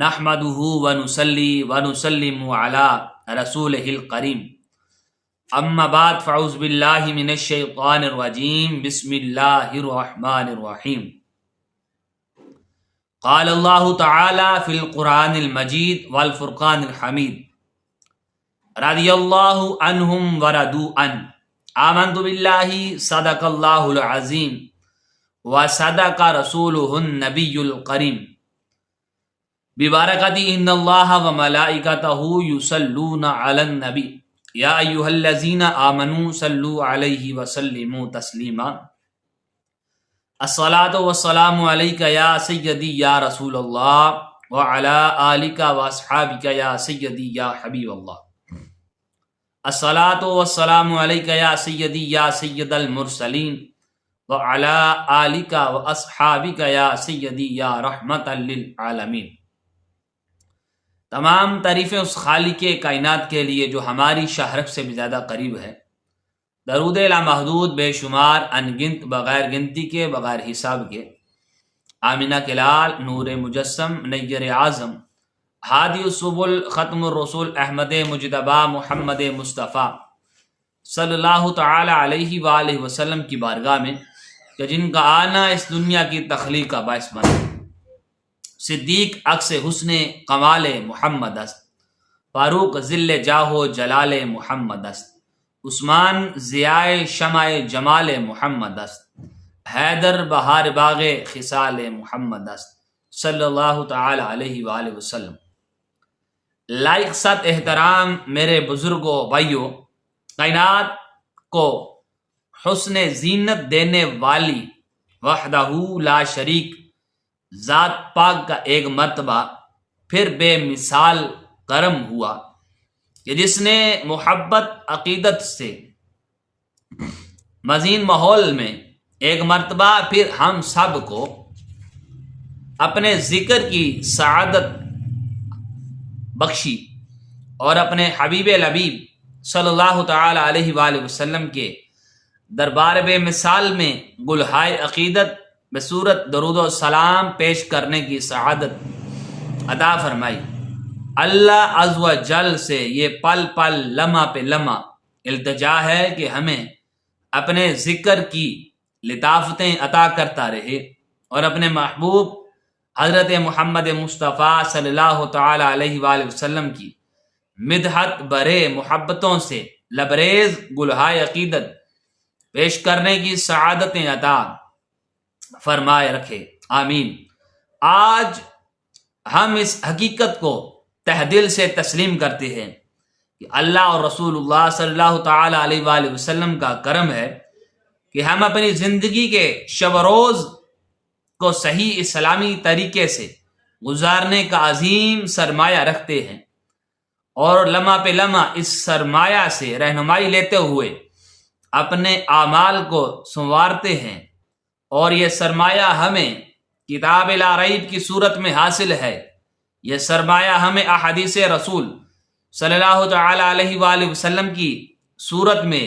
نحمده ونصلي ونسلم على رسوله الكريم اما بعد فاعوذ بالله من الشيطان الرجيم بسم الله الرحمن الرحيم قال الله تعالى في القرآن المجيد والفرقان الحميد رضي الله عنهم ورضوا عنه آمنت بالله صدق الله العظيم وصدق رسوله النبي الكريم ببرکت ان اللہ و ملائکتہ یصلون علی النبی یا ایھا الذین آمنوا صلوا علیہ وسلموا تسلیما الصلاۃ والسلام علیک یا سیدی یا رسول اللہ وعلی آلک واصحابک یا سیدی یا حبیب اللہ الصلاۃ والسلام علیک یا سیدی یا سید المرسلین وعلی آلک واصحابک یا سیدی یا رحمۃ للعالمین۔ تمام تعریفیں اس خالق کائنات کے لیے جو ہماری شہرت سے بھی زیادہ قریب ہے۔ درود لامحدود بے شمار انگنت بغیر گنتی کے بغیر حساب کے آمینہ کے لال نور مجسم نیر اعظم ہادی السبل ختم الرسول احمد مجتبی محمد مصطفیٰ صلی اللہ تعالی علیہ وآلہ وسلم کی بارگاہ میں کہ جن کا آنا اس دنیا کی تخلیق کا باعث بنا۔ صدیق عکس حسن کمال محمد است، فاروق ذل جاہو جلال محمد است، عثمان ضیاء شمع جمال محمد است، حیدر بہار باغ خصال محمد است صلی اللہ تعالی علیہ وآلہ وسلم۔ لائق ست احترام میرے بزرگوں بھائیوں، کائنات کو حسن زینت دینے والی وحدہ لا شریک ذات پاک کا ایک مرتبہ پھر بے مثال کرم ہوا کہ جس نے محبت عقیدت سے مزین ماحول میں ایک مرتبہ پھر ہم سب کو اپنے ذکر کی سعادت بخشی اور اپنے حبیب لبیب صلی اللہ تعالی علیہ وآلہ وسلم کے دربار بے مثال میں گلہائے عقیدت بصورت درود و سلام پیش کرنے کی سعادت عطا فرمائی۔ اللہ عز و جل سے یہ پل پل لمحہ پہ لمحہ التجا ہے کہ ہمیں اپنے ذکر کی لطافتیں عطا کرتا رہے اور اپنے محبوب حضرت محمد مصطفیٰ صلی اللہ تعالی علیہ وآلہ وسلم کی مدحت برے محبتوں سے لبریز گلہائے عقیدت پیش کرنے کی سعادتیں عطا فرمائے رکھے، آمین۔ آج ہم اس حقیقت کو تہ دل سے تسلیم کرتے ہیں کہ اللہ اور رسول اللہ صلی اللہ تعالی علیہ وآلہ وسلم کا کرم ہے کہ ہم اپنی زندگی کے شب و روز کو صحیح اسلامی طریقے سے گزارنے کا عظیم سرمایہ رکھتے ہیں اور لمحہ پہ لمحہ اس سرمایہ سے رہنمائی لیتے ہوئے اپنے اعمال کو سنوارتے ہیں، اور یہ سرمایہ ہمیں کتاب لا ریب کی صورت میں حاصل ہے، یہ سرمایہ ہمیں احادیث رسول صلی اللہ تعالی علیہ وآلہ وسلم کی صورت میں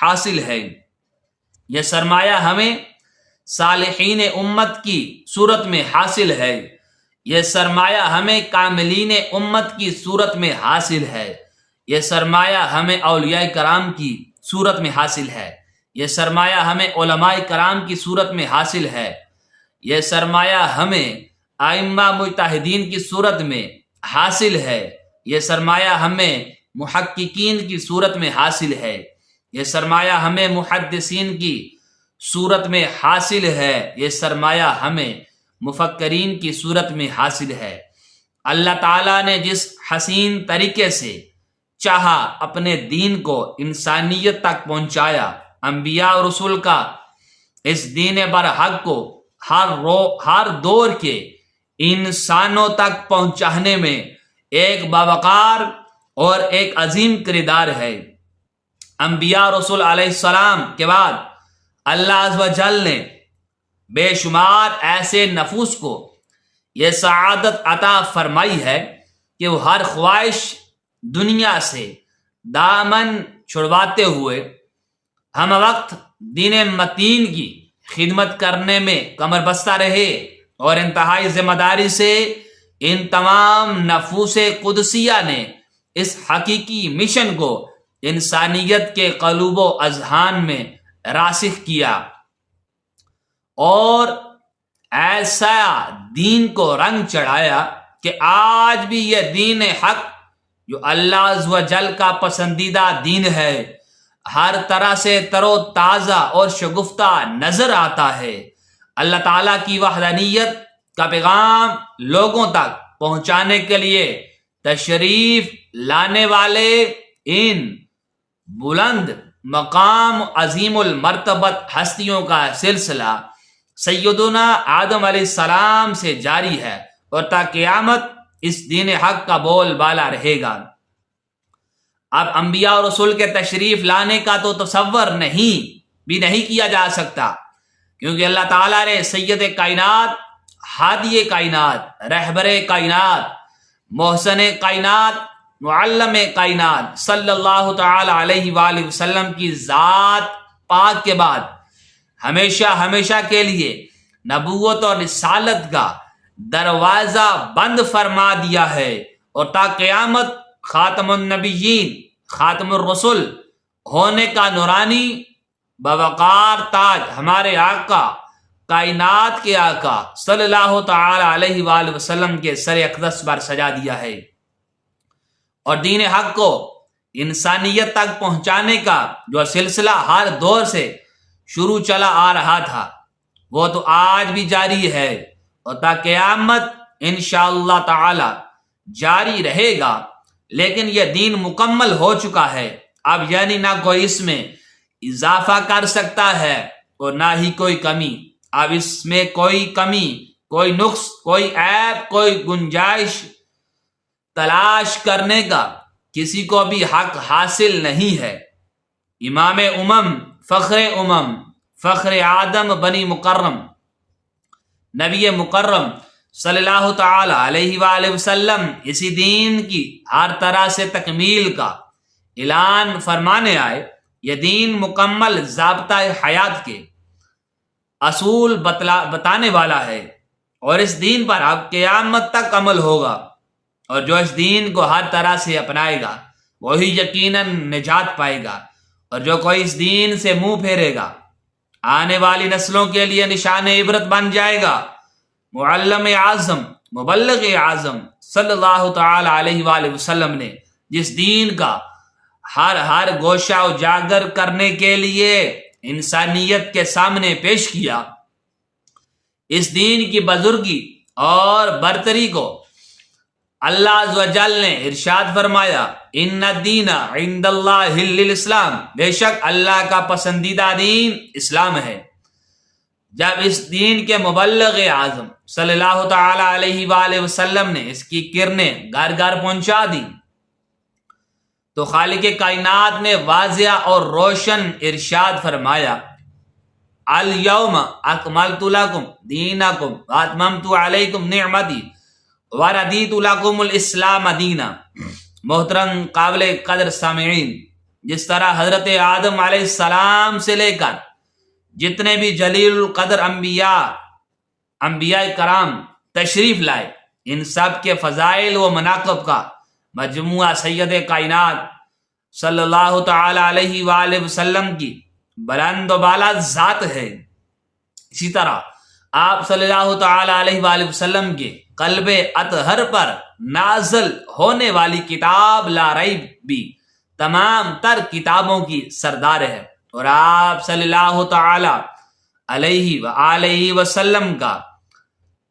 حاصل ہے، یہ سرمایہ ہمیں صالحین امت کی صورت میں حاصل ہے، یہ سرمایہ ہمیں کاملین امت کی صورت میں حاصل ہے، یہ سرمایہ ہمیں اولیاء کرام کی صورت میں حاصل ہے، یہ سرمایہ ہمیں علماء کرام کی صورت میں حاصل ہے، یہ سرمایہ ہمیں ائمہ مجتہدین کی صورت میں حاصل ہے، یہ سرمایہ ہمیں محققین کی صورت میں حاصل ہے، یہ سرمایہ ہمیں محدثین کی صورت میں حاصل ہے، یہ سرمایہ ہمیں مفکرین کی صورت میں حاصل ہے۔ اللہ تعالیٰ نے جس حسین طریقے سے چاہا اپنے دین کو انسانیت تک پہنچایا، انبیاء اور رسول کا اس دین برحق کو ہر دور کے انسانوں تک پہنچانے میں ایک باوقار اور ایک عظیم کردار ہے۔ انبیاء اور رسول علیہ السلام کے بعد اللہ عز و جل نے بے شمار ایسے نفوس کو یہ سعادت عطا فرمائی ہے کہ وہ ہر خواہش دنیا سے دامن چھڑواتے ہوئے ہم وقت دین متین کی خدمت کرنے میں کمر بستہ رہے اور انتہائی ذمہ داری سے ان تمام نفوس قدسیہ نے اس حقیقی مشن کو انسانیت کے قلوب و اذہان میں راسخ کیا اور ایسا دین کو رنگ چڑھایا کہ آج بھی یہ دین حق جو اللہ عز و جل کا پسندیدہ دین ہے ہر طرح سے تر و تازہ اور شگفتہ نظر آتا ہے۔ اللہ تعالیٰ کی وحدانیت کا پیغام لوگوں تک پہنچانے کے لیے تشریف لانے والے ان بلند مقام عظیم المرتبت ہستیوں کا سلسلہ سیدنا آدم علیہ السلام سے جاری ہے اور تا قیامت اس دین حق کا بول بالا رہے گا۔ اب انبیاء اور رسول کے تشریف لانے کا تو تصور نہیں کیا جا سکتا، کیونکہ اللہ تعالیٰ نے سید کائنات، ہادی کائنات، رہبر کائنات، محسن کائنات، معلم کائنات صلی اللہ تعالی علیہ وآلہ وسلم کی ذات پاک کے بعد ہمیشہ کے لیے نبوت اور رسالت کا دروازہ بند فرما دیا ہے، اور تا قیامت خاتم النبیین، خاتم الرسل ہونے کا نورانی بوقار تاج ہمارے آقا، کائنات کے آقا صلی اللہ تعالی علیہ وآلہ وسلم کے سر اقدس پر سجا دیا ہے۔ اور دین حق کو انسانیت تک پہنچانے کا جو سلسلہ ہر دور سے شروع چلا آ رہا تھا وہ تو آج بھی جاری ہے اور تا قیامت انشاءاللہ تعالی جاری رہے گا، لیکن یہ دین مکمل ہو چکا ہے۔ اب یعنی نہ کوئی اس میں اضافہ کر سکتا ہے اور نہ ہی کوئی کمی۔ اب اس میں کوئی کمی، کوئی نقص، کوئی عیب، کوئی گنجائش تلاش کرنے کا کسی کو بھی حق حاصل نہیں ہے۔ امام امم، فخر آدم بنی مکرم، نبی مکرم صلی اللہ تعالی علیہ وآلہ وسلم اسی دین کی ہر طرح سے تکمیل کا اعلان فرمانے آئے۔ یہ دین مکمل ضابطہ حیات کے اصول بتانے والا ہے، اور اس دین پر اب قیامت تک عمل ہوگا، اور جو اس دین کو ہر طرح سے اپنائے گا وہی یقیناً نجات پائے گا، اور جو کوئی اس دین سے منہ پھیرے گا آنے والی نسلوں کے لیے نشان عبرت بن جائے گا۔ معلم اعظم، مبلغ اعظم صلی اللہ تعالی علیہ وآلہ وسلم نے جس دین کا ہر گوشہ اجاگر کرنے کے لیے انسانیت کے سامنے پیش کیا، اس دین کی بزرگی اور برتری کو اللہ عز و جل نے ارشاد فرمایا، ان الدین عند اللہ الاسلام، بے شک اللہ کا پسندیدہ دین اسلام ہے۔ جب اس دین کے مبلغ اعظم صلی اللہ تعالی علیہ وآلہ وسلم نے اس کی کرنیں گھر گھر پہنچا دی تو خالق کائنات نے واضح اور روشن ارشاد فرمایا، الیوم اکملت لکم دینکم واتممت علیکم نعمتی وردیت لکم الاسلام دینا۔ محترم قابل قدر سامعین، جس طرح حضرت آدم علیہ السلام سے لے کر جتنے بھی جلیل القدر انبیاء کرام تشریف لائے، ان سب کے فضائل و مناقب کا مجموعہ سید کائنات صلی اللہ تعالی علیہ وآلہ وسلم کی بلند و بالا ذات ہے۔ اسی طرح آپ صلی اللہ تعالی علیہ وآلہ وسلم کے قلب اطہر پر نازل ہونے والی کتاب لا ریب بھی تمام تر کتابوں کی سردار ہے، اور آپ صلی اللہ تعالی علیہ وآلہ وسلم کا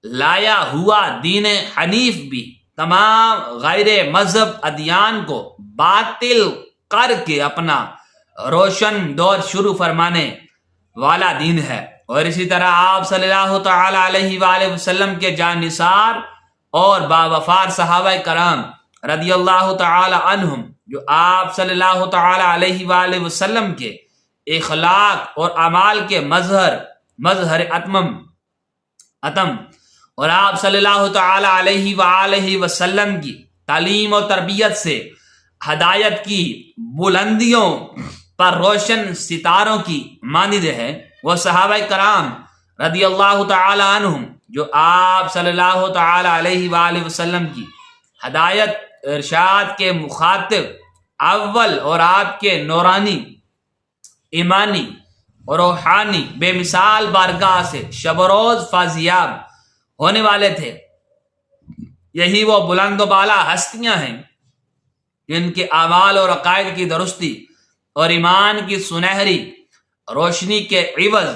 لایا ہوا دین حنیف بھی تمام غیر مذہب ادیان کو باطل کر کے اپنا روشن دور شروع فرمانے والا دین ہے۔ اور اسی طرح آپ صلی اللہ تعالی علیہ وآلہ وسلم کے جان نثار اور باوفار صحابہ کرام رضی اللہ تعالی عنہم، جو آپ صلی اللہ تعالی علیہ وآلہ وسلم کے اخلاق اور اعمال کے مظہر اتم اور آپ صلی اللہ تعالی علیہ وآلہ وسلم کی تعلیم و تربیت سے ہدایت کی بلندیوں پر روشن ستاروں کی مانند ہے، وہ صحابہ کرام رضی اللہ تعالی عنہم جو آپ صلی اللہ تعالی علیہ وآلہ وسلم کی ہدایت ارشاد کے مخاطب اول اور آپ کے نورانی ایمانی اور روحانی بے مثال بارگاہ سے شب و روز فازیاب ہونے والے تھے، یہی وہ بلند و بالا ہستیاں ہیں جن کے اعمال اور عقائد کی درستی اور ایمان کی سنہری روشنی کے عوض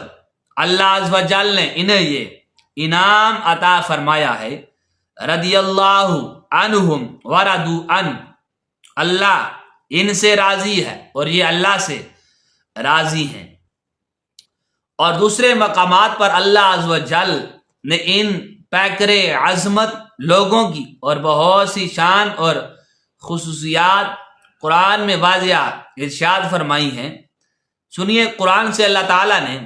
اللہ عز و جل نے انہیں یہ انعام عطا فرمایا ہے، رضی اللہ عنہم ورضوا عنہ، اللہ ان سے راضی ہے اور یہ اللہ سے راضی ہیں۔ اور دوسرے مقامات پر اللہ عز و جل نے ان پیکر عظمت لوگوں کی اور بہت سی شان اور خصوصیات قرآن میں واضح ارشاد فرمائی ہیں۔ سنیے، قرآن سے اللہ تعالیٰ نے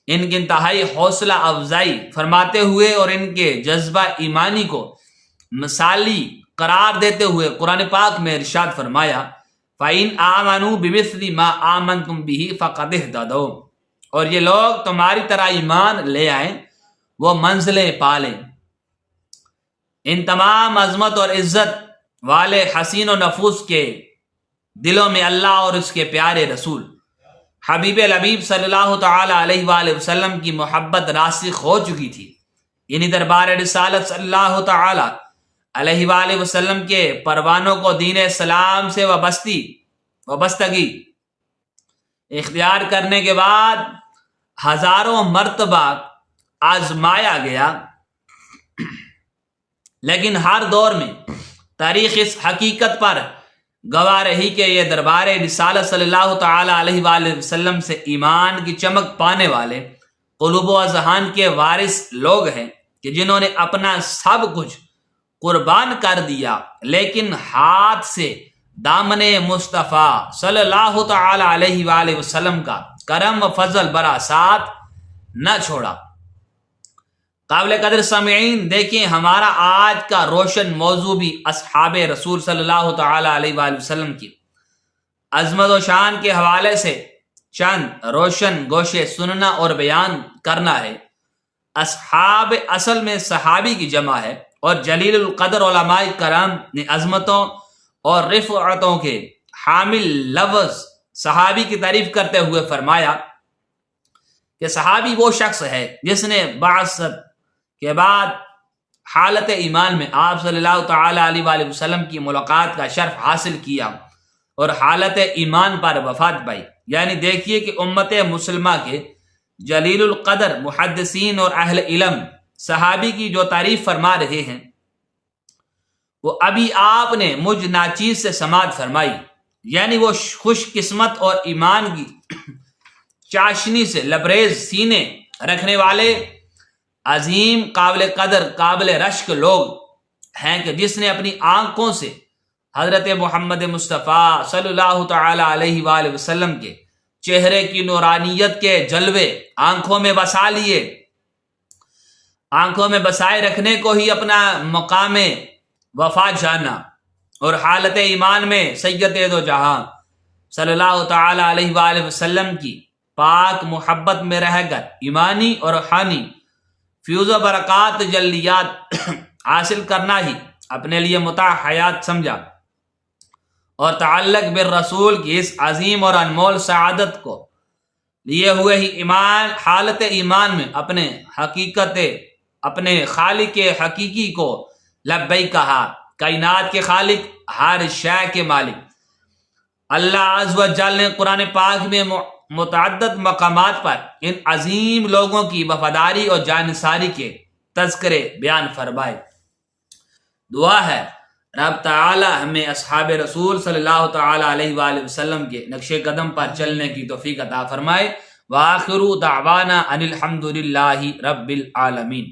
ان کی انتہائی حوصلہ افزائی فرماتے ہوئے اور ان کے جذبہ ایمانی کو مثالی قرار دیتے ہوئے قرآن پاک میں ارشاد فرمایا، فَإِنْ آمَنُوا بِمِثْلِ مَا آمَنْتُمْ بِهِ فَقَدِ اهْتَدَوْا، اور یہ لوگ تمہاری طرح ایمان لے آئیں وہ منزلیں پالیں۔ ان تمام عظمت اور عزت والے حسین و نفوس کے دلوں میں اللہ اور اس کے پیارے رسول حبیب لبیب صلی اللہ تعالی علیہ وآلہ وسلم کی محبت راسخ ہو چکی تھی۔ انہی دربار رسالت صلی اللہ تعالی علیہ وآلہ وسلم کے پروانوں کو دین اسلام سے وابستگی اختیار کرنے کے بعد ہزاروں مرتبہ آزمایا گیا، لیکن ہر دور میں تاریخ اس حقیقت پر گواہ رہی کہ یہ دربار رسالت صلی اللہ تعالی علیہ وآلہ وسلم سے ایمان کی چمک پانے والے قلوب و اذہان کے وارث لوگ ہیں کہ جنہوں نے اپنا سب کچھ قربان کر دیا، لیکن ہاتھ سے دامن مصطفیٰ صلی اللہ تعالی علیہ وآلہ وسلم کا کرم و فضل برا ساتھ نہ چھوڑا۔ قابل قدر سامعین، دیکھیں ہمارا آج کا روشن موضوع بھی اصحاب رسول صلی اللہ تعالی علیہ وآلہ وسلم کی عظمت و شان کے حوالے سے چند روشن گوشے سننا اور بیان کرنا ہے۔ اصحاب اصل میں صحابی کی جمع ہے، اور جلیل القدر علماء کرام نے عظمتوں اور رفعتوں کے حامل لفظ صحابی کی تعریف کرتے ہوئے فرمایا کہ صحابی وہ شخص ہے جس نے بعثت کے بعد حالت ایمان میں آپ صلی اللہ تعالی علیہ وآلہ وسلم کی ملاقات کا شرف حاصل کیا اور حالت ایمان پر وفات پائی۔ یعنی دیکھیے کہ امت مسلمہ کے جلیل القدر محدثین اور اہل علم صحابی کی جو تعریف فرما رہے ہیں، وہ ابھی آپ نے مجھ ناچیز سے سماعت فرمائی، یعنی وہ خوش قسمت اور ایمان کی چاشنی سے لبریز سینے رکھنے والے عظیم قابل قدر قابل رشک لوگ ہیں کہ جس نے اپنی آنکھوں سے حضرت محمد مصطفیٰ صلی اللہ تعالی علیہ وآلہ وسلم کے چہرے کی نورانیت کے جلوے آنکھوں میں بسا لیے۔ آنکھوں میں بسائے رکھنے کو ہی اپنا مقام وفا جانا، اور حالت ایمان میں سید دو جہاں صلی اللہ تعالی علیہ وآلہ وسلم کی پاک محبت میں رہ کر ایمانی اور روحانی فیوز و برکات جلیات حاصل کرنا ہی اپنے لیے متاع حیات سمجھا، اور تعلق بالرسول کی اس عظیم اور انمول سعادت کو لیے ہوئے ہی ایمان حالت ایمان میں اپنے خالق حقیقی کو لبیک کہا۔ کائنات کے خالق، ہر شے کے مالک اللہ عز و جل نے قرآن پاک میں متعدد مقامات پر ان عظیم لوگوں کی وفاداری اور جانثاری کے تذکرے بیان فرمائے۔ دعا ہے رب تعالی ہمیں اصحاب رسول صلی اللہ تعالی علیہ وآلہ وسلم کے نقش قدم پر چلنے کی توفیق عطا فرمائے۔ وآخر دعوانا ان الحمد للہ رب العالمین۔